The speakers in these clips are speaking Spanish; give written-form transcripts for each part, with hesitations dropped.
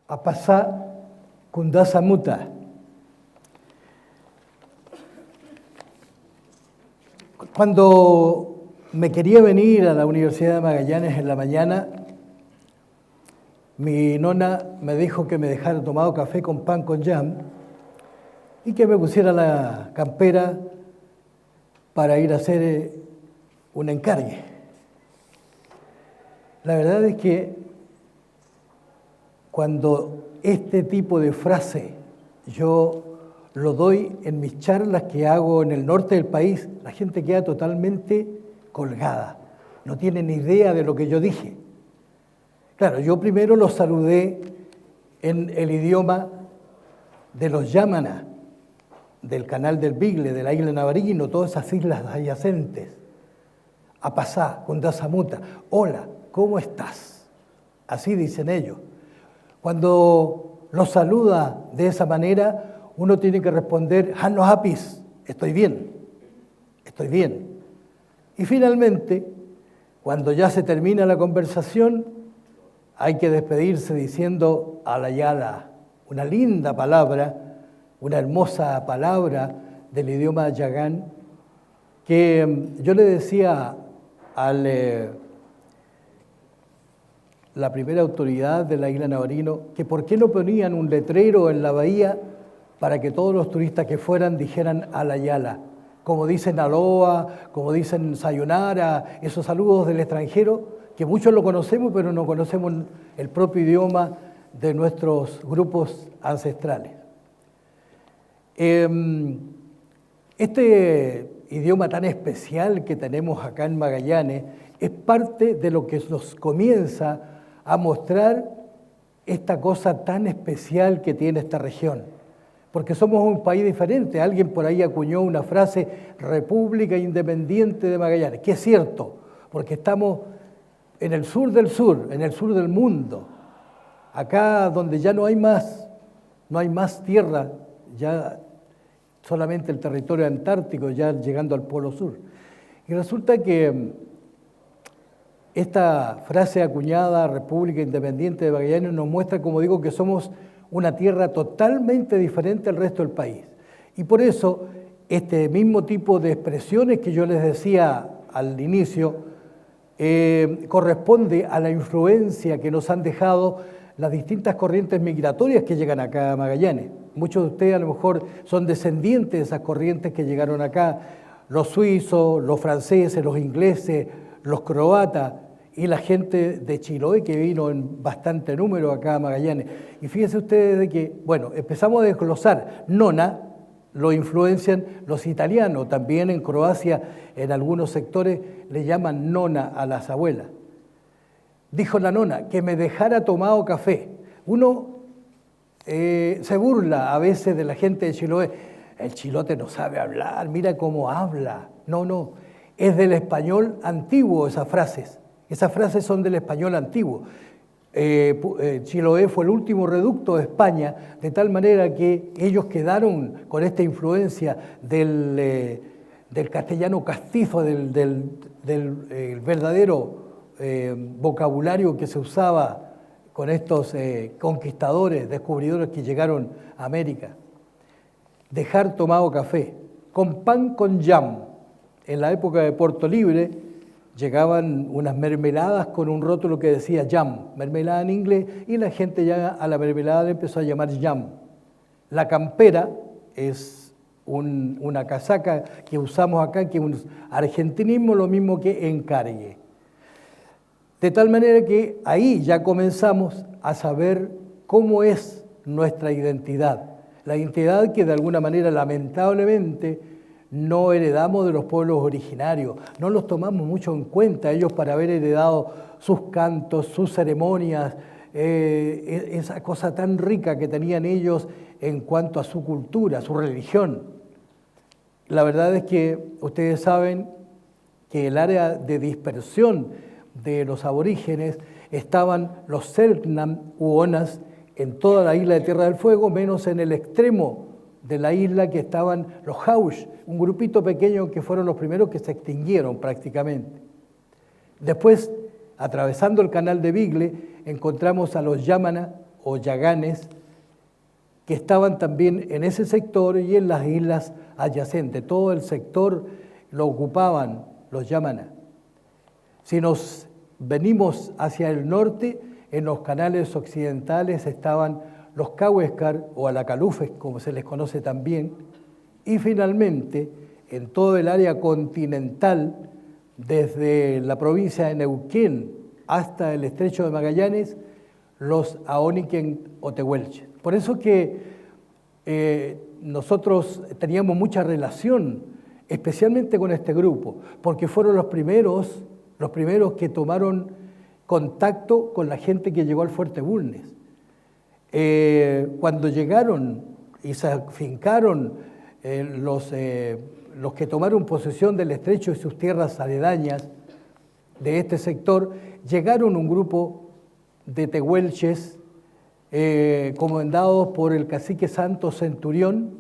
Apasá Kundasamuta. Cuando me quería venir a la Universidad de Magallanes en la mañana, mi nona me dijo que me dejara tomado café con pan con jam y que me pusiera la campera para ir a hacer un encargue. La verdad es que cuando este tipo de frase yo lo doy en mis charlas que hago en el norte del país, la gente queda totalmente colgada, no tiene ni idea de lo que yo dije. Claro, yo primero los saludé en el idioma de los Yamana, del canal del Bigle, de la isla Navarino, todas esas islas adyacentes. Apasá, Kundasamuta, hola, ¿cómo estás? Así dicen ellos. Cuando los saluda de esa manera, uno tiene que responder, Hanno Hapis, estoy bien, estoy bien. Y finalmente, cuando ya se termina la conversación, hay que despedirse diciendo Alayala, una linda palabra, una hermosa palabra del idioma yagán, que yo le decía a la primera autoridad de la isla Navarino que por qué no ponían un letrero en la bahía para que todos los turistas que fueran dijeran Alayala, como dicen aloha, como dicen sayonara, esos saludos del extranjero, que muchos lo conocemos, pero no conocemos el propio idioma de nuestros grupos ancestrales. Este idioma tan especial que tenemos acá en Magallanes es parte de lo que nos comienza a mostrar esta cosa tan especial que tiene esta región. Porque somos un país diferente. Alguien por ahí acuñó una frase, República Independiente de Magallanes, que es cierto, porque estamos en el sur del mundo, acá donde ya no hay más tierra, ya solamente el territorio antártico, ya llegando al Polo Sur. Y resulta que esta frase acuñada, República Independiente de Magallanes, nos muestra, como digo, que somos una tierra totalmente diferente al resto del país. Y por eso, este mismo tipo de expresiones que yo les decía al inicio, corresponde a la influencia que nos han dejado las distintas corrientes migratorias que llegan acá a Magallanes. Muchos de ustedes a lo mejor son descendientes de esas corrientes que llegaron acá, los suizos, los franceses, los ingleses, los croatas y la gente de Chiloé que vino en bastante número acá a Magallanes. Y fíjense ustedes de que, bueno, empezamos a desglosar. Nona lo influencian los italianos, también en Croacia, en algunos sectores le llaman nona a las abuelas. Dijo la nona, que me dejara tomado café. Uno se burla a veces de la gente de Chiloé. El chilote no sabe hablar, mira cómo habla. No, es del español antiguo esas frases. Esas frases son del español antiguo. Chiloé fue el último reducto de España, de tal manera que ellos quedaron con esta influencia del castellano castizo, del verdadero vocabulario que se usaba con estos conquistadores, descubridores que llegaron a América. Dejar tomado café, con pan con jam. En la época de Puerto Libre llegaban unas mermeladas con un rótulo que decía jam, mermelada en inglés, y la gente ya a la mermelada le empezó a llamar jam. La campera es una casaca que usamos acá, que es un argentinismo, lo mismo que encargue. De tal manera que ahí ya comenzamos a saber cómo es nuestra identidad. La identidad que de alguna manera lamentablemente no heredamos de los pueblos originarios, no los tomamos mucho en cuenta ellos para haber heredado sus cantos, sus ceremonias, esa cosa tan rica que tenían ellos en cuanto a su cultura, su religión. La verdad es que ustedes saben que el área de dispersión de los aborígenes estaban los Selknam u Onas en toda la isla de Tierra del Fuego, menos en el extremo de la isla que estaban los Haush, un grupito pequeño que fueron los primeros que se extinguieron prácticamente. Después, atravesando el canal de Bigle, encontramos a los Yamana o yaganes que estaban también en ese sector y en las islas adyacentes. Todo el sector lo ocupaban los yamaná. Si nos venimos hacia el norte, en los canales occidentales estaban los cahuéscar o alacalufes, como se les conoce también, y finalmente en todo el área continental, desde la provincia de Neuquén hasta el estrecho de Magallanes, los aoniquen o tehuelches. Por eso que nosotros teníamos mucha relación, especialmente con este grupo, porque fueron los primeros que tomaron contacto con la gente que llegó al Fuerte Bulnes. Cuando llegaron y se afincaron los que tomaron posesión del estrecho y sus tierras aledañas de este sector, llegaron un grupo de tehuelches comandados por el cacique Santo Centurión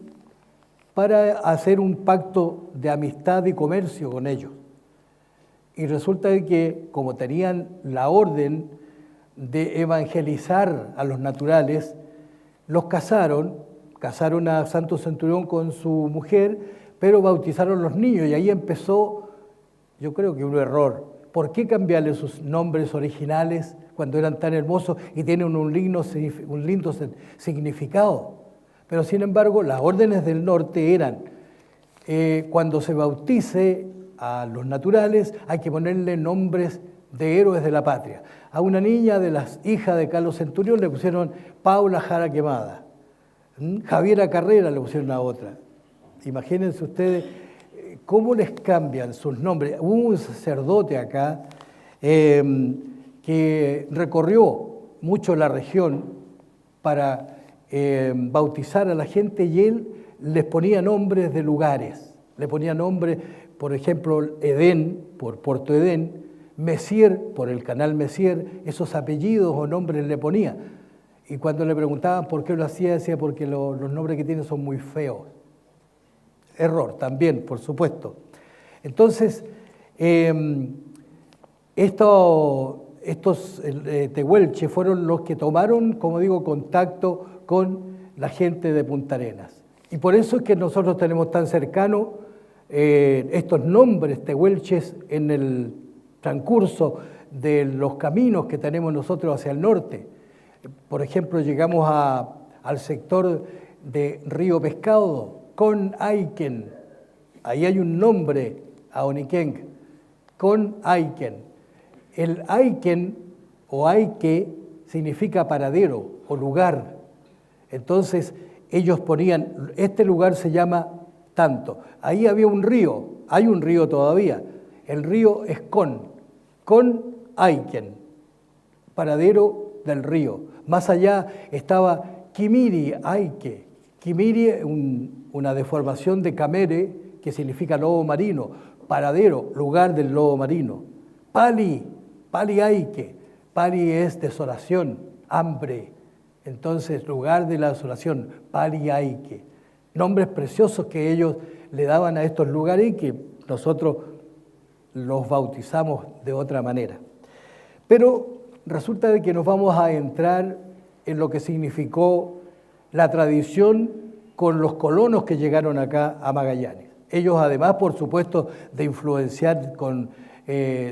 para hacer un pacto de amistad y comercio con ellos. Y resulta que, como tenían la orden de evangelizar a los naturales, los casaron a Santo Centurión con su mujer, pero bautizaron los niños y ahí empezó, yo creo que un error. ¿Por qué cambiarle sus nombres originales cuando eran tan hermosos y tienen un lindo significado? Pero sin embargo, las órdenes del norte eran, cuando se bautice a los naturales hay que ponerle nombres de héroes de la patria. A una niña de las hijas de Carlos Centurión le pusieron Paula Jara Quemada. Javiera Carrera le pusieron a otra. Imagínense ustedes cómo les cambian sus nombres. Hubo un sacerdote acá que recorrió mucho la región para bautizar a la gente y él les ponía nombres de lugares. Le ponía nombres, por ejemplo, Edén, por Puerto Edén, Messier, por el canal Messier, esos apellidos o nombres le ponía. Y cuando le preguntaban por qué lo hacía, decía porque los nombres que tiene son muy feos. Error también, por supuesto. Entonces, estos tehuelches fueron los que tomaron, como digo, contacto con la gente de Punta Arenas. Y por eso es que nosotros tenemos tan cercano estos nombres tehuelches en el transcurso de los caminos que tenemos nosotros hacia el norte. Por ejemplo, llegamos al sector de Río Pescado, con Aiken. Ahí hay un nombre aoniquén, con Aiken. El Aiken o Aike significa paradero o lugar. Entonces ellos ponían, este lugar se llama tanto. Ahí había un río, hay un río todavía. El río es con Aiken, paradero del río. Más allá estaba Kimiri Aike. Kimiri, una deformación de camere, que significa lobo marino, paradero, lugar del lobo marino. Pali Aike, Pali es desolación, hambre. Entonces, lugar de la desolación, Pali Aike. Nombres preciosos que ellos le daban a estos lugares y que nosotros los bautizamos de otra manera. Pero resulta de que nos vamos a entrar en lo que significó la tradición con los colonos que llegaron acá a Magallanes. Ellos, además, por supuesto, de influenciar con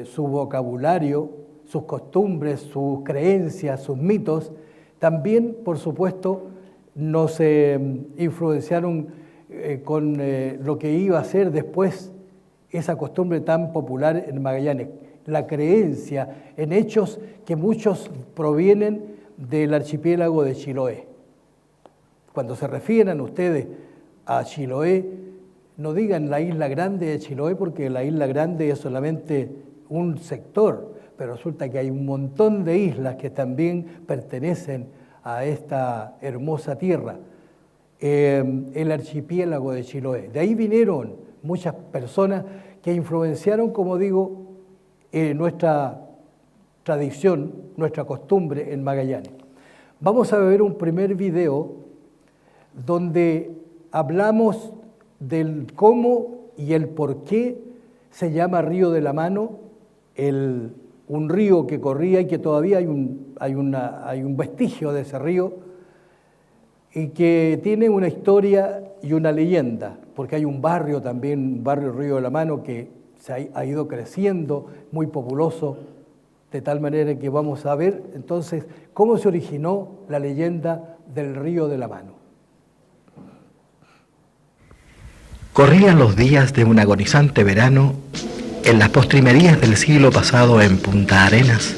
su vocabulario, sus costumbres, sus creencias, sus mitos, también, por supuesto, nos influenciaron con lo que iba a ser después esa costumbre tan popular en Magallanes, la creencia en hechos que muchos provienen del archipiélago de Chiloé. Cuando se refieran ustedes a Chiloé, no digan la isla grande de Chiloé, porque la isla grande es solamente un sector, pero resulta que hay un montón de islas que también pertenecen a esta hermosa tierra, el archipiélago de Chiloé. De ahí vinieron muchas personas que influenciaron, como digo, nuestra tradición, nuestra costumbre en Magallanes. Vamos a ver un primer video donde hablamos del cómo y el por qué se llama Río de la Mano un río que corría y que todavía hay un vestigio de ese río y que tiene una historia y una leyenda, porque hay un barrio también, un barrio Río de la Mano, que ha ido creciendo, muy populoso, de tal manera que vamos a ver entonces cómo se originó la leyenda del Río de la Mano. Corrían los días de un agonizante verano en las postrimerías del siglo pasado en Punta Arenas,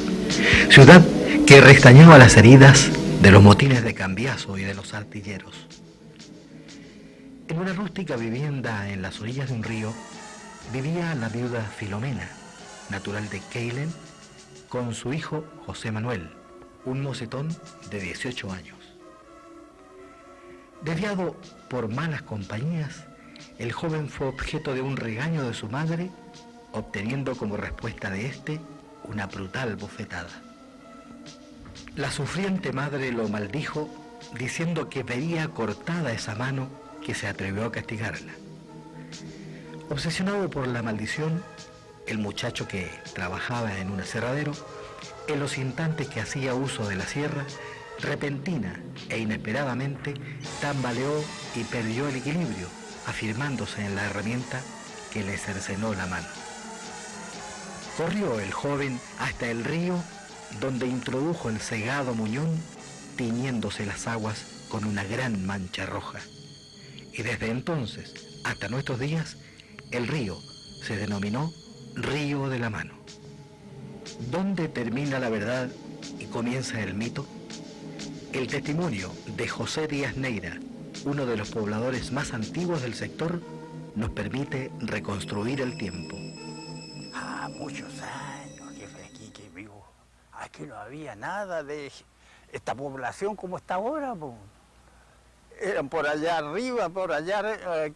ciudad que restañaba las heridas de los motines de Cambiaso y de los artilleros. En una rústica vivienda en las orillas de un río vivía la viuda Filomena, natural de Keilen, con su hijo José Manuel, un mocetón de 18 años. Desviado por malas compañías, el joven fue objeto de un regaño de su madre, obteniendo como respuesta de éste una brutal bofetada. La sufriente madre lo maldijo, diciendo que vería cortada esa mano que se atrevió a castigarla. Obsesionado por la maldición, el muchacho, que trabajaba en un aserradero, en los instantes que hacía uso de la sierra, repentina e inesperadamente tambaleó y perdió el equilibrio, afirmándose en la herramienta que le cercenó la mano. Corrió el joven hasta el río, donde introdujo el cegado muñón, tiñéndose las aguas con una gran mancha roja. Y desde entonces hasta nuestros días, el río se denominó Río de la Mano. ¿Dónde termina la verdad y comienza el mito? El testimonio de José Díaz Neira, uno de los pobladores más antiguos del sector, nos permite reconstruir el tiempo. Muchos años que aquí que vivo. Aquí no había nada de esta población como está ahora, po. Eran por allá arriba, por allá,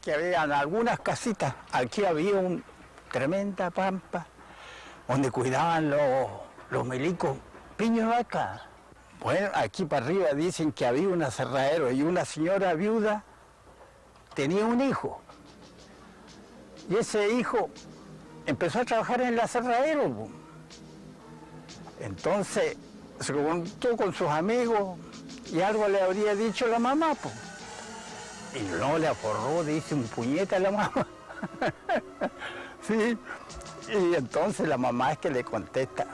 que habían algunas casitas. Aquí había una tremenda pampa donde cuidaban los milicos, piño de vaca. Bueno, aquí para arriba dicen que había un aserradero y una señora viuda tenía un hijo. Y ese hijo empezó a trabajar en el aserradero, po. Entonces se juntó con sus amigos y algo le habría dicho la mamá, po. Y no le aforró, dice, un puñete a la mamá. Sí, y entonces la mamá es que le contesta: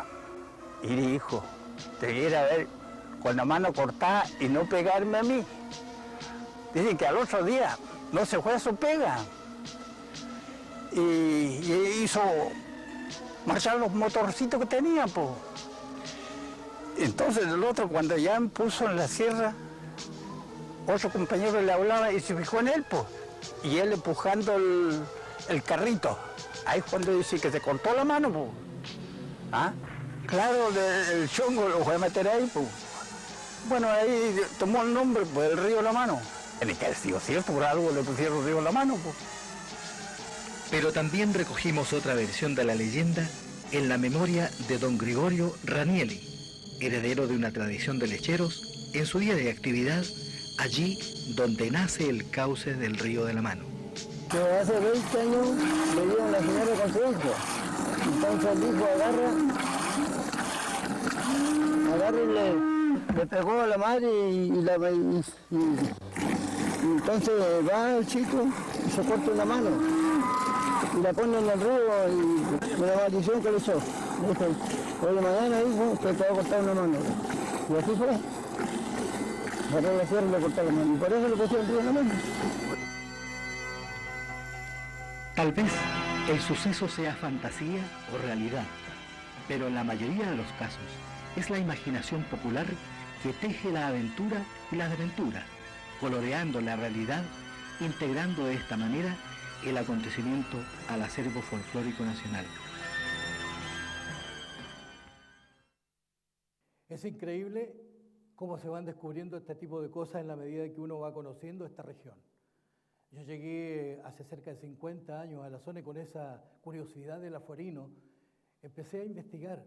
mire, hijo, debiera haber con la mano cortada y no pegarme a mí. Dicen que al otro día no se fue a su pega y hizo marchar los motorcitos que tenía, pues. Entonces el otro, cuando ya me puso en la sierra, otro compañero le hablaba y se fijó en él, pues. Y él empujando el carrito. Ahí es cuando dice que se cortó la mano, pues. ¿Ah? Claro, el chongo lo fue a meter ahí, pues. Bueno, ahí tomó el nombre, pues, el Río de la Mano. En el que ha sido cierto, por algo le pusieron Río de la Mano, pues. Pero también recogimos otra versión de la leyenda en la memoria de don Gregorio Ranieri, heredero de una tradición de lecheros, en su día de actividad, allí donde nace el cauce del Río de la Mano. Que hace 20 años le dieron la señora con su hijo. Entonces dijo, agarra y le pegó a la madre y entonces va el chico y se corta una mano y la pone en el río y una maldición que le echó. Dijo, oye, mañana, hijo, que te va a cortar una mano. Y así fue. Agarró la sierra y le cortó la mano. Y por eso le pusieron Río de la Mano. Tal vez el suceso sea fantasía o realidad, pero en la mayoría de los casos es la imaginación popular que teje la aventura y la desventura, coloreando la realidad, integrando de esta manera el acontecimiento al acervo folclórico nacional. Es increíble cómo se van descubriendo este tipo de cosas en la medida que uno va conociendo esta región. Yo llegué hace cerca de 50 años a la zona y con esa curiosidad del afuerino empecé a investigar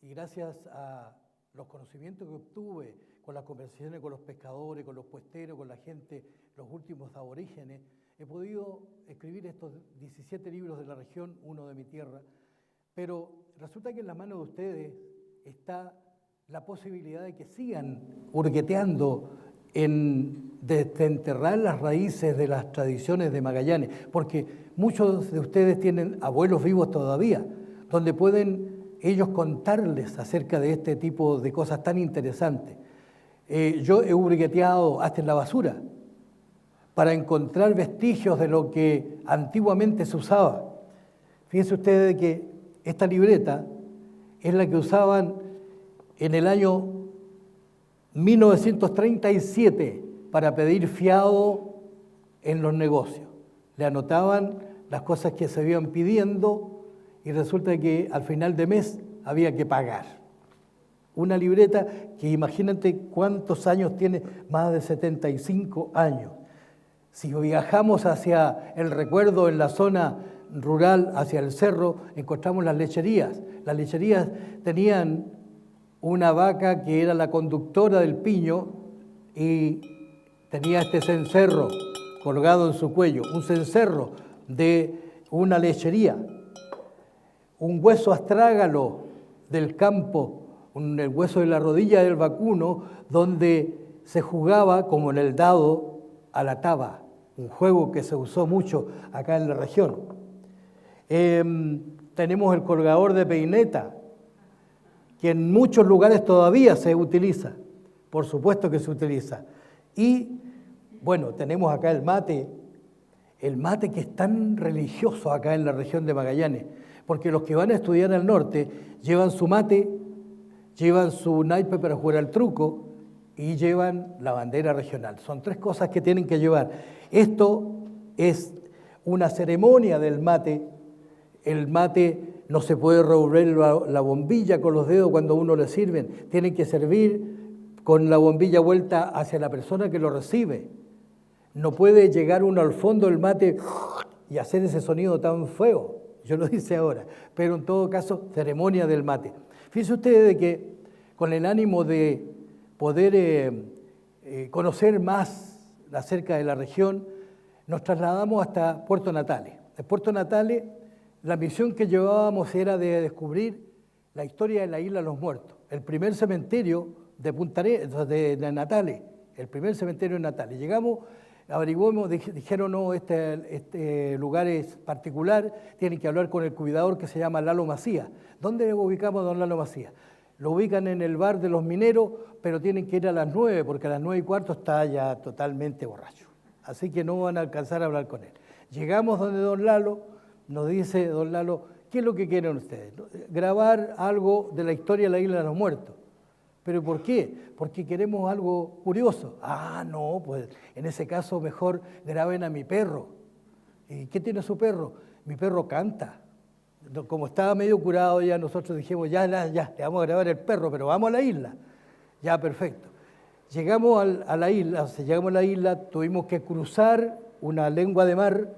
y gracias a los conocimientos que obtuve con las conversaciones con los pescadores, con los puesteros, con la gente, los últimos aborígenes, he podido escribir estos 17 libros de la región, uno de mi tierra, Pero resulta que en las manos de ustedes está la posibilidad de que sigan hurgueteando en desenterrar las raíces de las tradiciones de Magallanes, porque muchos de ustedes tienen abuelos vivos todavía, donde pueden ellos contarles acerca de este tipo de cosas tan interesantes. Yo he hurgueteado hasta en la basura para encontrar vestigios de lo que antiguamente se usaba. Fíjense ustedes que esta libreta es la que usaban en el año 1937 para pedir fiado en los negocios. Le anotaban las cosas que se iban pidiendo y resulta que al final de mes había que pagar. Una libreta que imagínate cuántos años tiene, más de 75 años. Si viajamos hacia el recuerdo en la zona rural, hacia el cerro, encontramos las lecherías. Las lecherías tenían una vaca que era la conductora del piño y tenía este cencerro colgado en su cuello, un cencerro de una lechería, un hueso astrágalo del campo, el hueso de la rodilla del vacuno, donde se jugaba, como en el dado, a la taba, un juego que se usó mucho acá en la región. Tenemos el colgador de peineta, que en muchos lugares todavía se utiliza, por supuesto que se utiliza. Y bueno, tenemos acá el mate que es tan religioso acá en la región de Magallanes, porque los que van a estudiar al norte llevan su mate, llevan su naipe para jugar al truco y llevan la bandera regional. Son tres cosas que tienen que llevar. Esto es una ceremonia del mate. El mate no se puede revolver la bombilla con los dedos cuando a uno le sirven. Tienen que servir con la bombilla vuelta hacia la persona que lo recibe. No puede llegar uno al fondo del mate y hacer ese sonido tan feo. Yo lo hice ahora. Pero en todo caso, ceremonia del mate. Fíjense ustedes de que con el ánimo de poder conocer más acerca de la región, nos trasladamos hasta Puerto Natales. En Puerto Natales, la misión que llevábamos era de descubrir la historia de la Isla de los Muertos, el primer cementerio de Natales, el primer cementerio de Natales. Llegamos, averiguamos, dijeron, no, este lugar es particular, tienen que hablar con el cuidador que se llama Lalo Macías. ¿Dónde ubicamos a don Lalo Macías? Lo ubican en el bar de los mineros, pero tienen que ir a las 9, porque a las 9:15 está ya totalmente borracho. Así que no van a alcanzar a hablar con él. Llegamos donde don Lalo, nos dice don Lalo, ¿qué es lo que quieren ustedes? Grabar algo de la historia de la Isla de los Muertos. ¿Pero por qué? Porque queremos algo curioso. Ah, no, pues en ese caso mejor graben a mi perro. ¿Y qué tiene su perro? Mi perro canta. Como estaba medio curado ya, nosotros dijimos, ya, le vamos a grabar el perro, pero vamos a la isla. Ya, perfecto. Llegamos a la isla, tuvimos que cruzar una lengua de mar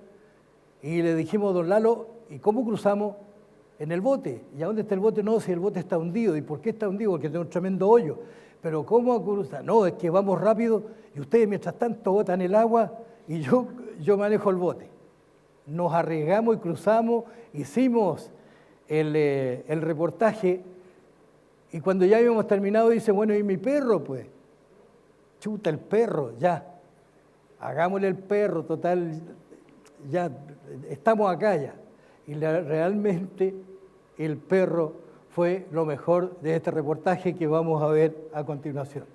y le dijimos a don Lalo, ¿y cómo cruzamos? En el bote. ¿Y a dónde está el bote? No, si el bote está hundido. ¿Y por qué está hundido? Porque tiene un tremendo hoyo. ¿Pero cómo cruzar? No, es que vamos rápido y ustedes mientras tanto botan el agua y yo manejo el bote. Nos arriesgamos y cruzamos, hicimos el reportaje y cuando ya habíamos terminado dice, bueno, ¿y mi perro? Pues, chuta, el perro, ya, hagámosle el perro, total, ya, estamos acá ya. Y realmente el perro fue lo mejor de este reportaje que vamos a ver a continuación.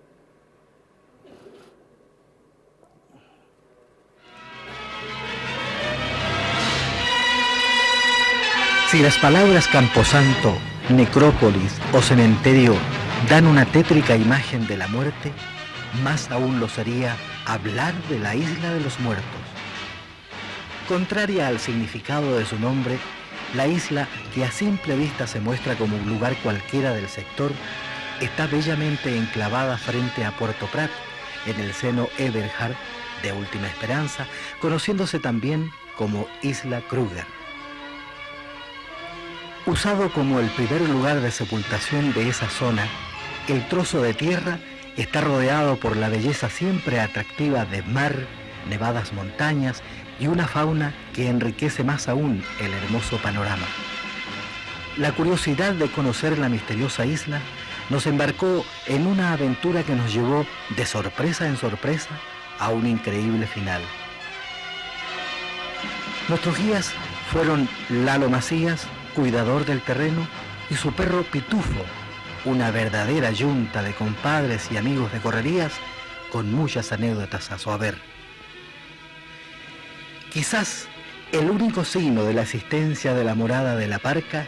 Si las palabras camposanto, necrópolis o cementerio dan una tétrica imagen de la muerte, más aún lo sería hablar de la Isla de los Muertos. Contraria al significado de su nombre, la isla, que a simple vista se muestra como un lugar cualquiera del sector, está bellamente enclavada frente a Puerto Prat, en el seno Eberhard de Última Esperanza, conociéndose también como Isla Kruger. Usado como el primer lugar de sepultación de esa zona, el trozo de tierra está rodeado por la belleza siempre atractiva de mar, nevadas montañas y una fauna que enriquece más aún el hermoso panorama. la curiosidad de conocer la misteriosa isla nos embarcó en una aventura que nos llevó de sorpresa en sorpresa a un increíble final. Nuestros guías fueron Lalo Macías, cuidador del terreno, y su perro Pitufo, una verdadera yunta de compadres y amigos de correrías con muchas anécdotas a su haber. Quizás el único signo de la existencia de la morada de la parca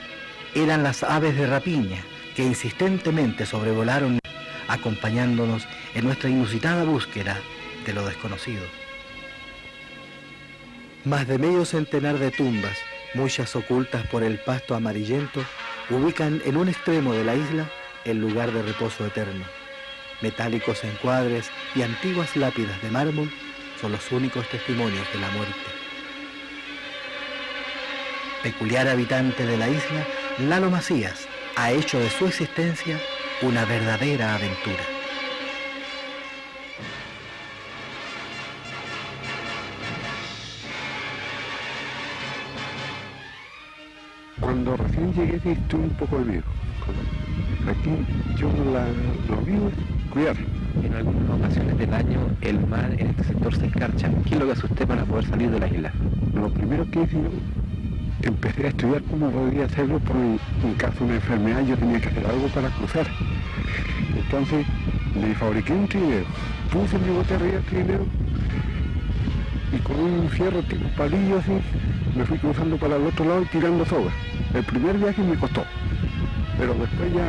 eran las aves de rapiña que insistentemente sobrevolaron acompañándonos en nuestra inusitada búsqueda de lo desconocido. Más de medio centenar de tumbas, muchas ocultas por el pasto amarillento, ubican en un extremo de la isla el lugar de reposo eterno. Metálicos encuadres y antiguas lápidas de mármol son los únicos testimonios de la muerte. Peculiar habitante de la isla, Lalo Macías ha hecho de su existencia una verdadera aventura. Cuando recién llegué aquí tuve un poco de miedo. Aquí yo lo mío es cuidar. En algunas ocasiones del año el mar en este sector se escarcha. ¿Qué es lo que hace usted para poder salir de la isla? Lo primero que hice, empecé a estudiar cómo podía hacerlo, porque en caso de una enfermedad yo tenía que hacer algo para cruzar. Entonces me fabriqué un trineo, puse mi bote arriba del trineo y con un fierro tipo palillo así me fui cruzando para el otro lado y tirando soga. El primer viaje me costó, pero después ya,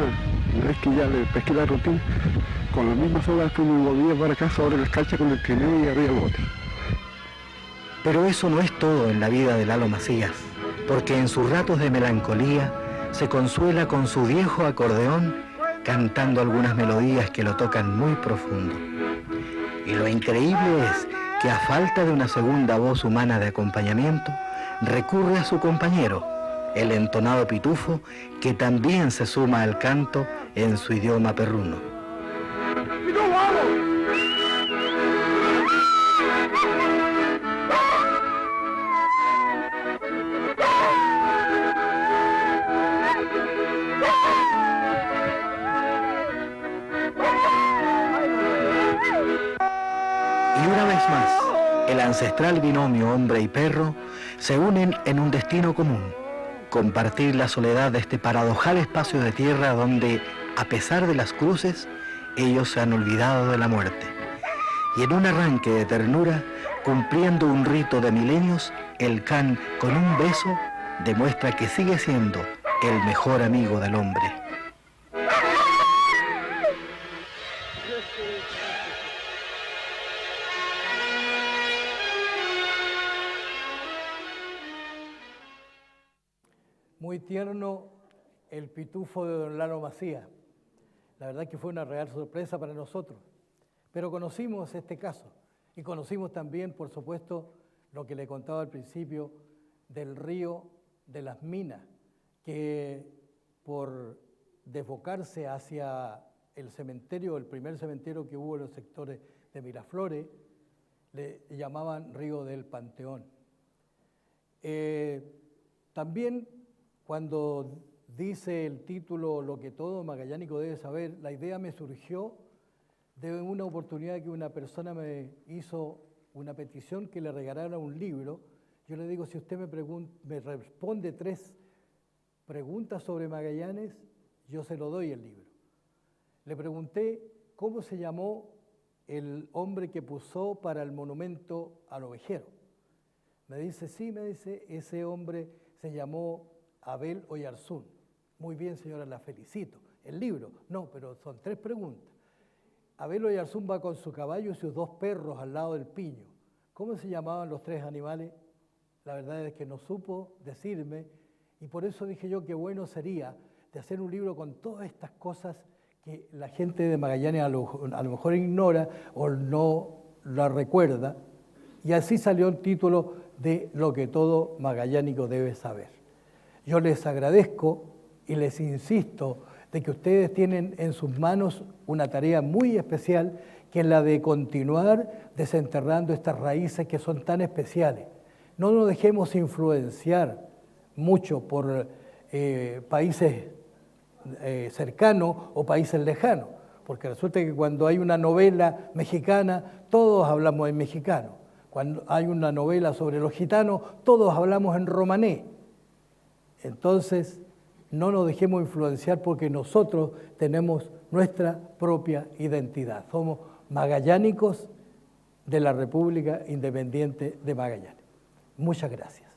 una vez que ya le pesqué la rutina, con la misma soga después me volvía para acá sobre la escarcha con el trineo y arriba el bote. Pero eso no es todo en la vida de Lalo Macías, porque en sus ratos de melancolía se consuela con su viejo acordeón cantando algunas melodías que lo tocan muy profundo. Y lo increíble es que a falta de una segunda voz humana de acompañamiento, recurre a su compañero, el entonado Pitufo, que también se suma al canto en su idioma perruno. Y una vez más, el ancestral binomio hombre y perro se unen en un destino común: compartir la soledad de este paradojal espacio de tierra donde, a pesar de las cruces, ellos se han olvidado de la muerte. Y en un arranque de ternura, cumpliendo un rito de milenios, el can, con un beso, demuestra que sigue siendo el mejor amigo del hombre. Muy tierno el pitufo de don Lalo Macías. La verdad que fue una real sorpresa para nosotros. Pero conocimos este caso y conocimos también, por supuesto, lo que le contaba al principio del río de las Minas, que por desbocarse hacia el cementerio, el primer cementerio que hubo en los sectores de Miraflores, le llamaban Río del Panteón. También cuando dice el título Lo que todo magallánico debe saber, la idea me surgió de una oportunidad que una persona me hizo una petición que le regalara un libro. Yo le digo, si usted me responde 3 preguntas sobre Magallanes, yo se lo doy el libro. Le pregunté cómo se llamó el hombre que puso para el monumento al ovejero. Me dice, sí, me dice, ese hombre se llamó Abel Oyarzún. Muy bien, señora, la felicito. El libro, no, pero son 3 preguntas. Abel Oyarzún va con su caballo y sus 2 perros al lado del piño. ¿Cómo se llamaban los 3 animales? La verdad es que no supo decirme, y por eso dije yo que bueno sería de hacer un libro con todas estas cosas que la gente de Magallanes a lo mejor ignora o no la recuerda, y así salió el título de Lo que todo magallánico debe saber. Yo les agradezco y les insisto de que ustedes tienen en sus manos una tarea muy especial, que es la de continuar desenterrando estas raíces que son tan especiales. No nos dejemos influenciar mucho por países cercanos o países lejanos, porque resulta que cuando hay una novela mexicana, todos hablamos en mexicano. Cuando hay una novela sobre los gitanos, todos hablamos en romané. Entonces, no nos dejemos influenciar porque nosotros tenemos nuestra propia identidad. Somos magallánicos de la República Independiente de Magallanes. Muchas gracias.